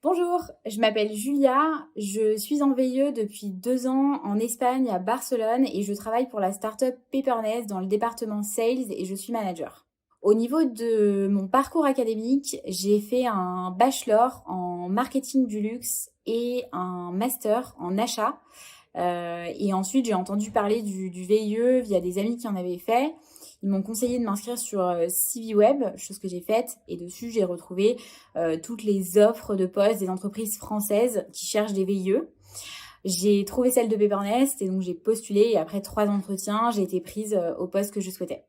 Bonjour, je m'appelle Julia, je suis en VIE depuis 2 ans en Espagne à Barcelone et je travaille pour la startup Peppernest dans le département Sales et je suis manager. Au niveau de mon parcours académique, j'ai fait un bachelor en marketing du luxe et un master en achat. Et ensuite, j'ai entendu parler du VIE via des amis qui en avaient fait. Ils m'ont conseillé de m'inscrire sur CV Web, chose que j'ai faite. Et dessus, j'ai retrouvé toutes les offres de poste des entreprises françaises qui cherchent des VIE. J'ai trouvé celle de Peppernest et donc j'ai postulé. Et après 3 entretiens, j'ai été prise au poste que je souhaitais.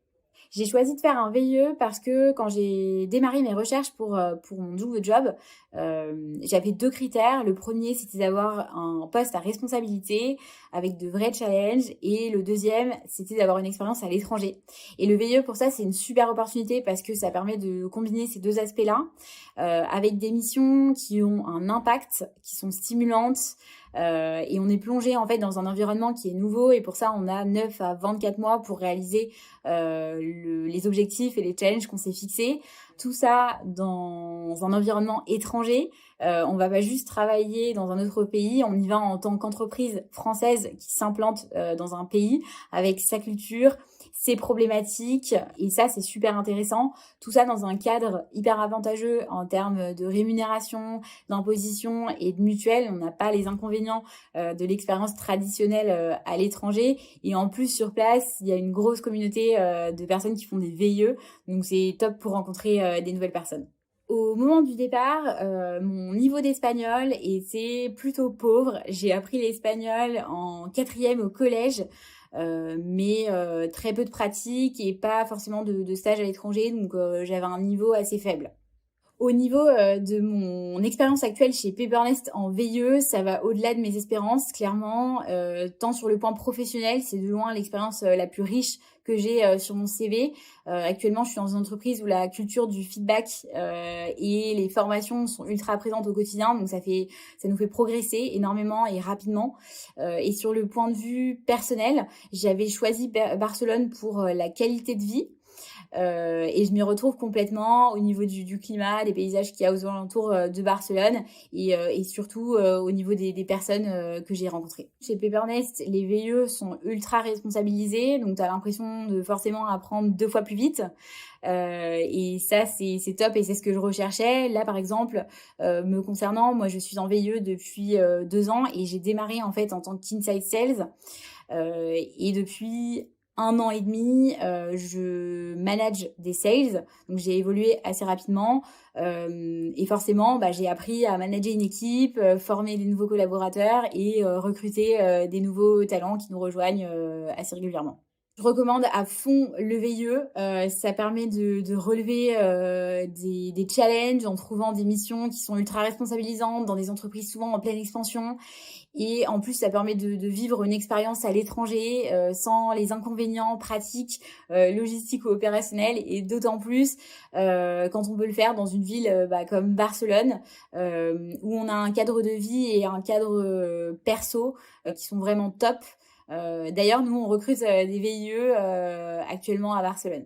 J'ai choisi de faire un VIE parce que quand j'ai démarré mes recherches pour mon nouveau job, j'avais 2 critères. Le premier, c'était d'avoir un poste à responsabilité avec de vrais challenges. Et le deuxième, c'était d'avoir une expérience à l'étranger. Et le VIE, pour ça, c'est une super opportunité parce que ça permet de combiner ces deux aspects-là avec des missions qui ont un impact, qui sont stimulantes. Et on est plongé en fait dans un environnement qui est nouveau et pour ça on a 9 à 24 mois pour réaliser les objectifs et les challenges qu'on s'est fixés. Tout ça dans un environnement étranger. On va pas juste travailler dans un autre pays, on y va en tant qu'entreprise française qui s'implante dans un pays avec sa culture, ses problématiques et ça c'est super intéressant. Tout ça dans un cadre hyper avantageux en termes de rémunération, d'imposition et de mutuelle. On n'a pas les inconvénients de l'expérience traditionnelle à l'étranger. Et en plus, sur place, il y a une grosse communauté de personnes qui font des VIE. Donc, c'est top pour rencontrer des nouvelles personnes. Au moment du départ, mon niveau d'espagnol était plutôt pauvre. J'ai appris l'espagnol en quatrième au collège, mais très peu de pratique et pas forcément de stage à l'étranger, donc j'avais un niveau assez faible. Au niveau de mon expérience actuelle chez Peppernest en VIE, ça va au-delà de mes espérances, clairement. Tant sur le point professionnel, c'est de loin l'expérience la plus riche que j'ai sur mon CV. Actuellement, je suis dans une entreprise où la culture du feedback et les formations sont ultra présentes au quotidien, donc ça nous fait progresser énormément et rapidement. Et sur le point de vue personnel, j'avais choisi Barcelone pour la qualité de vie. Et je m'y retrouve complètement au niveau du climat, des paysages qu'il y a aux alentours de Barcelone et surtout au niveau des personnes que j'ai rencontrées. Chez Peppernest, les VIE sont ultra responsabilisés, donc tu as l'impression de forcément apprendre 2 fois plus vite. Et ça, c'est top et c'est ce que je recherchais. Là, par exemple, me concernant, moi, je suis en VIE depuis 2 ans et j'ai démarré en fait en tant qu'Inside Sales. Et depuis 1 an et demi, je manage des sales, donc j'ai évolué assez rapidement et forcément, j'ai appris à manager une équipe, former des nouveaux collaborateurs et recruter des nouveaux talents qui nous rejoignent assez régulièrement. Je recommande à fond le VIE. Ça permet de relever des challenges en trouvant des missions qui sont ultra responsabilisantes dans des entreprises souvent en pleine expansion. Et en plus, ça permet de vivre une expérience à l'étranger sans les inconvénients pratiques, logistiques ou opérationnels. Et d'autant plus quand on peut le faire dans une ville comme Barcelone, où on a un cadre de vie et un cadre perso qui sont vraiment top. D'ailleurs, nous, on recrute des VIE actuellement à Barcelone.